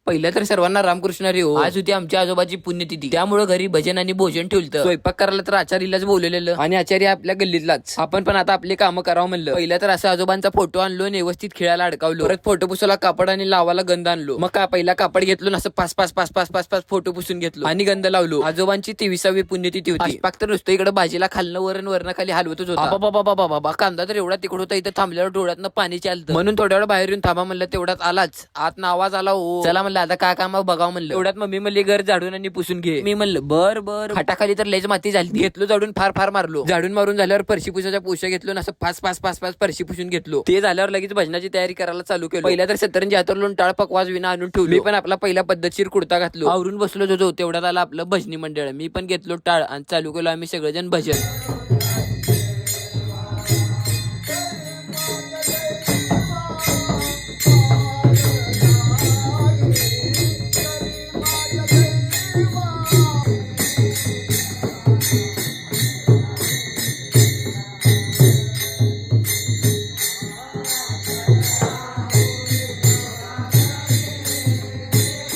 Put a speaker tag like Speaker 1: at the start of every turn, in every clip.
Speaker 1: पहिलं तर सर्वांना रामकृष्ण हरी हो. आज होती आमच्या आजोबाची पुण्यतिथी, त्यामुळे घरी भजन आणि भोजन ठेवलं. स्वयंपाक करायला तर आचार्यलाच बोलवलेलं आणि आचार्य आपल्या गल्लीतलाच. आपण पण आता आपले काम करावं म्हणलं. पहिला तर असं आजोबांचा फोटो आणलो आणि व्यवस्थित खेळायला अडकावलो. परत फोटो पुसायला कापड आणि लावायला गंध आणलो. मग का पहिला कापड घेतलो आणि असं पाच पाच पाच पाच पाच पाच फोटो पुसून घेतलो आणि गंध लावलो. आजोबांची 23वी पुण्यतिथी होती. पाक तर नुसतं इकडे भाजीला खाल्लं वरण खाली हलवतच होता. बाबा कांदा तर एवढा तिकड होता, इथं थांबल्यावर डोळ्यातनं पाणी चालतं. म्हणून थोड्या वेळ बाहेर येऊन थांबा म्हणलं. तेवढ्यात आलाच आत आवाज आला. हो चला म्हणलं आता काय काम बघावं म्हणलं. तेवढ्यात मम्मी म्हणली घर झाडून आणि पुसून घे. मी म्हणलं बर हाताखाली तर लयच माती झाली. घेतलो झाडून फार मारलो. झाडून मारून झाल्यावर फरशी पुसाच्या पोशा घेतलो आणि असं पाच पाच पाच पाच फरशी पुसून घेतलो. ते झाल्यावर लगेच भजनाची तयारी करायला चालू केली. पहिल्या तर सत्तरंजी हातरलून टाळ पकवाज विना आणून ठेवलो. मी पण आपला पहिला पद्धतशीर कुर्ता घातलो, आवरून बसलो होतो. तेवढ्यात आला आपलं भजनी मंडळ. मी पण घेतलो टाळ आणि चालू केलो आम्ही सगळेजण भजन.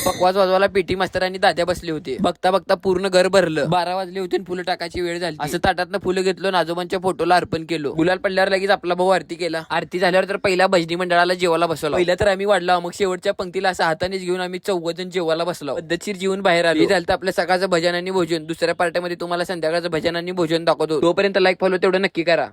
Speaker 1: पकवाज वाजवायला पेटी मास्तर आणि दाद्या बसले होते. बघता बघता पूर्ण घर भरलं. 12 वाजले होते आणि फुलं टाकायची वेळ झाली. असं ताटातनं फुलं घेतलो आणि आजोबांच्या फोटोला अर्पण केलो. गुलाल पडल्यावर लगेच आपला भाऊ आरती केला. आरती झाल्यावर तर पहिल्या भजनी मंडळाला जेवायला बसवला. पहिला तर आम्ही वाढला, मग शेवटच्या पंक्तीला असं हातानेच घेऊन आम्ही 14 जेवायला बसलो. पद्धतशीर जेवून बाहेर आलो. झालं आपलं सकाळचं भजन आणि भोजन. दुसऱ्या पार्ट्यामध्ये तुम्हाला संध्याकाळचं भजन आणि भोजन दाखवतो. तोपर्यंत लाईक फॉलो तेवढं नक्की करा.